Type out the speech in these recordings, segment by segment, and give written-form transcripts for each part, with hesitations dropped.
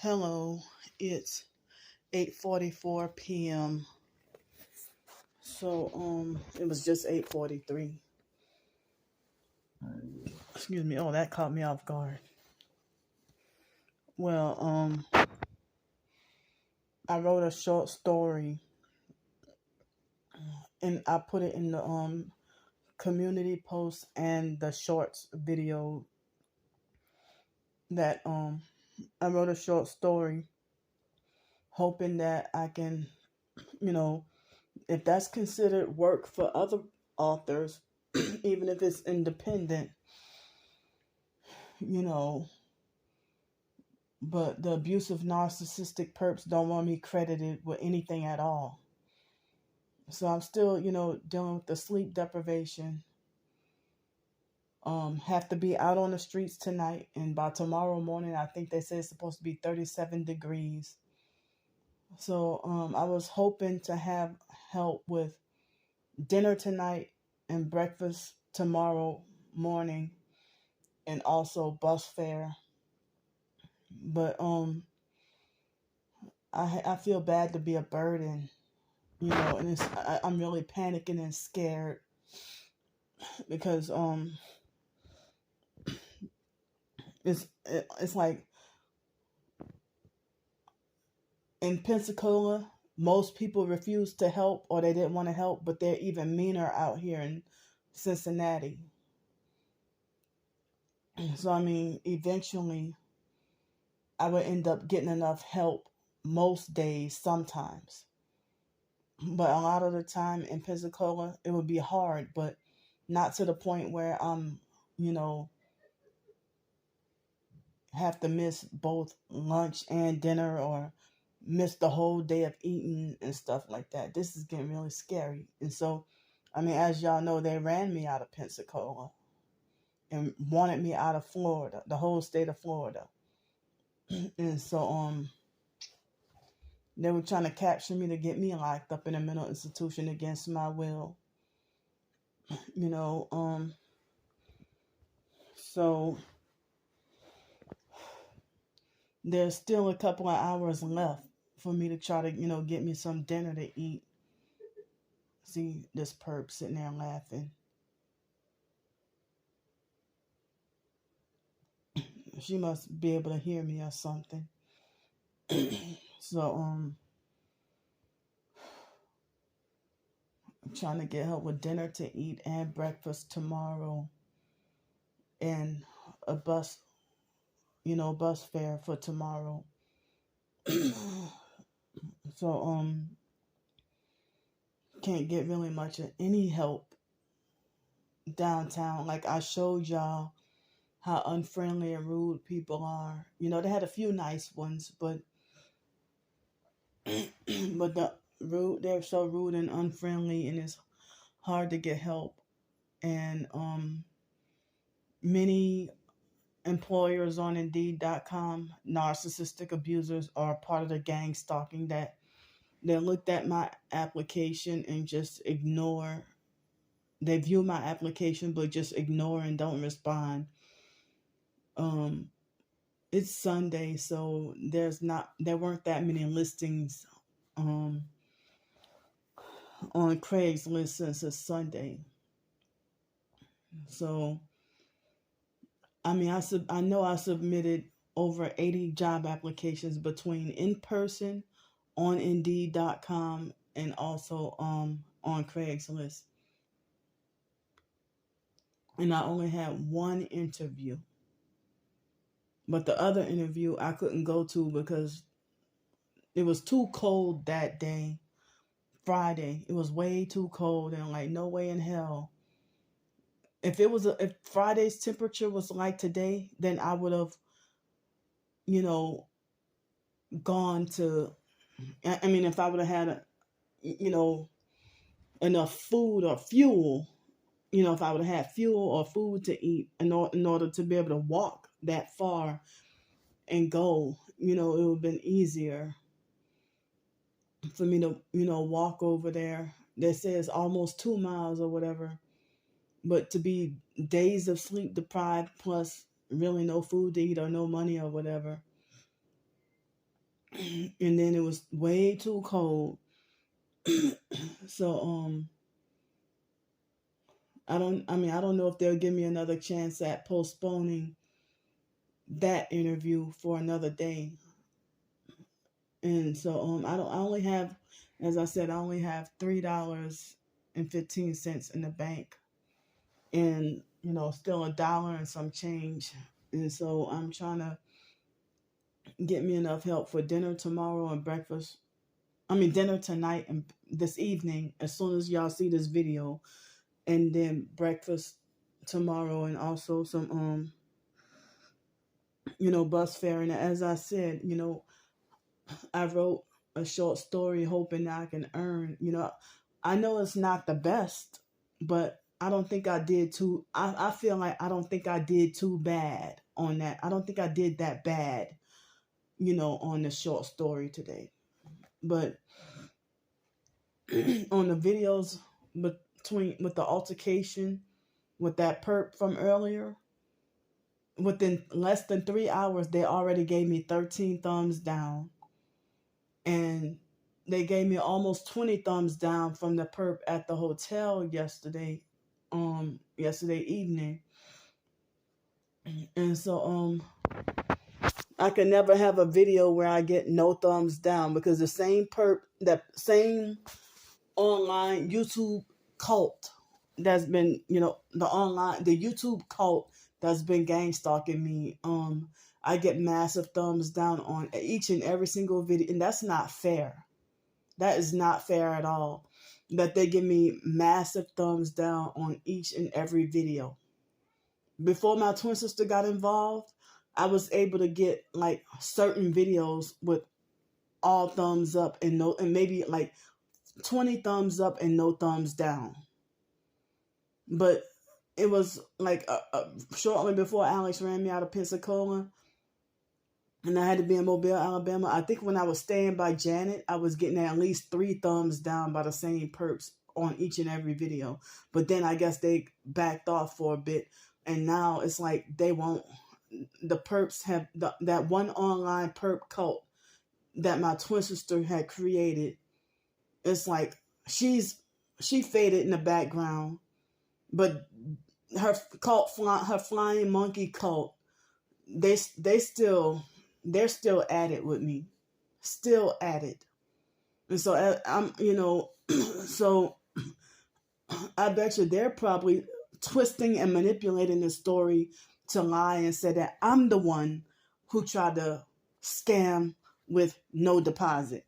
Hello, it's 8:44 p.m. So it was just 8:43. Excuse me. Oh, that caught me off guard. Well, I wrote a short story and I put it in the community post and the shorts video that I wrote a short story hoping that I can, if that's considered work for other authors, even if it's independent, you know, but the abusive narcissistic perps don't want me credited with anything at all. So I'm still, dealing with the sleep deprivation. Have to be out on the streets tonight, and by tomorrow morning, I think they say it's supposed to be 37 degrees. So I was hoping to have help with dinner tonight and breakfast tomorrow morning, and also bus fare. But I feel bad to be a burden, and I'm really panicking and scared because it's like in Pensacola, most people refuse to help or they didn't want to help, but they're even meaner out here in Cincinnati. So eventually I would end up getting enough help most days sometimes. But a lot of the time in Pensacola, it would be hard, but not to the point where I'm, have to miss both lunch and dinner or miss the whole day of eating and stuff like that. This is getting really scary. And so, as y'all know, they ran me out of Pensacola and wanted me out of Florida, the whole state of Florida. And so, they were trying to capture me to get me locked up in a mental institution against my will. So there's still a couple of hours left for me to try to, get me some dinner to eat. See this perp sitting there laughing. She must be able to hear me or something. So, I'm trying to get help with dinner to eat and breakfast tomorrow and a bus fare for tomorrow. So, can't get really much of any help downtown. Like I showed y'all how unfriendly and rude people are. They had a few nice ones, but they're so rude and unfriendly, and it's hard to get help. And many employers on Indeed.com, narcissistic abusers, are part of the gang stalking that they looked at my application and just ignore. They view my application but just ignore and don't respond. It's Sunday, so there weren't that many listings on Craigslist since it's Sunday. So I know I submitted over 80 job applications between in person, on Indeed.com, and also on Craigslist. And I only had one interview. But the other interview I couldn't go to because it was too cold that day. Friday. It was way too cold and like no way in hell. If Friday's temperature was like today, then I would have, gone to, if I would have had, enough food or fuel, if I would have had fuel or food to eat in order to be able to walk that far and go, it would have been easier for me to, walk over there. They say it's almost 2 miles or whatever. But to be days of sleep deprived plus really no food to eat or no money or whatever, And then it was way too cold. So I don't know if they'll give me another chance at postponing that interview for another day. And so I only have, as I said, I only have $3.15 in the bank, and still $1 and some change. And so I'm trying to get me enough help for dinner tomorrow and breakfast. Dinner tonight and this evening, as soon as y'all see this video, and then breakfast tomorrow, and also some bus fare. And as I said, I wrote a short story hoping that I can earn. I know it's not the best, but I don't think I did too. I feel like I don't think I did too bad on that. I don't think I did that bad, on the short story today. But on the videos with the altercation with that perp from earlier, within less than 3 hours, they already gave me 13 thumbs down. And they gave me almost 20 thumbs down from the perp at the hotel yesterday evening. And so I can never have a video where I get no thumbs down, because the same perp, that same online YouTube cult that's been, the YouTube cult that's been gang stalking me, I get massive thumbs down on each and every single video, and that's not fair. That is not fair at all, that they give me massive thumbs down on each and every video. Before my twin sister got involved, I was able to get like certain videos with all thumbs up and maybe like 20 thumbs up and no thumbs down. But it was like shortly before Alex ran me out of Pensacola, and I had to be in Mobile, Alabama. I think when I was staying by Janet, I was getting at least 3 thumbs down by the same perps on each and every video. But then I guess they backed off for a bit, and now it's like they won't. The perps have that one online perp cult that my twin sister had created. It's like she faded in the background, but her flying monkey cult, they're still at it with me, still at it. And so I'm so I bet you they're probably twisting and manipulating the story to lie and say that I'm the one who tried to scam with no deposit,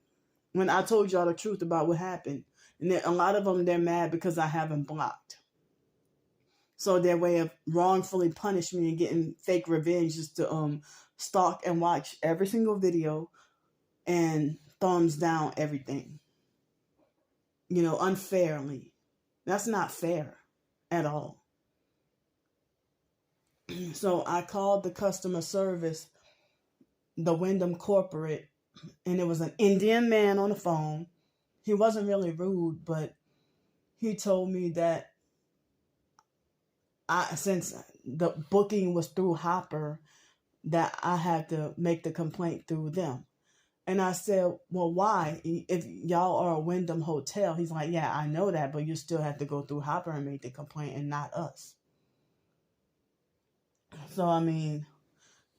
when I told y'all the truth about what happened. And a lot of them, they're mad because I haven't blocked. So their way of wrongfully punishing me and getting fake revenge is to stalk and watch every single video and thumbs down everything, unfairly. That's not fair at all. So I called the customer service, the Wyndham corporate, and it was an Indian man on the phone. He wasn't really rude, but he told me that since the booking was through Hopper, that I had to make the complaint through them. And I said, well, why? If y'all are a Wyndham hotel. He's like, yeah, I know that, but you still have to go through Hopper and make the complaint, and not us. So,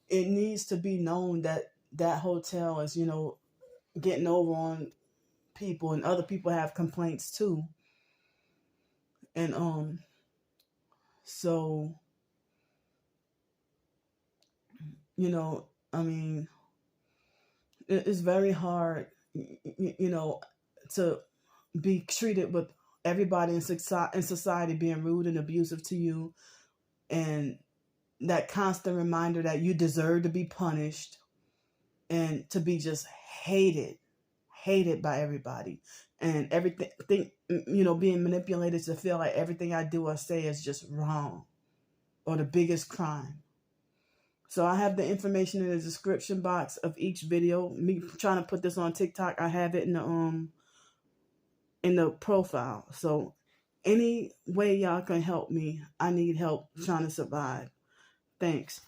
it needs to be known that that hotel is, getting over on people, and other people have complaints too. And so it's very hard to be treated with everybody in society being rude and abusive to you, and that constant reminder that you deserve to be punished, and to be just hated by everybody, and everything, being manipulated to feel like everything I do or say is just wrong or the biggest crime. So I have the information in the description box of each video. Me trying to put this on TikTok, I have it in the profile. So any way y'all can help me, I need help trying to survive. Thanks.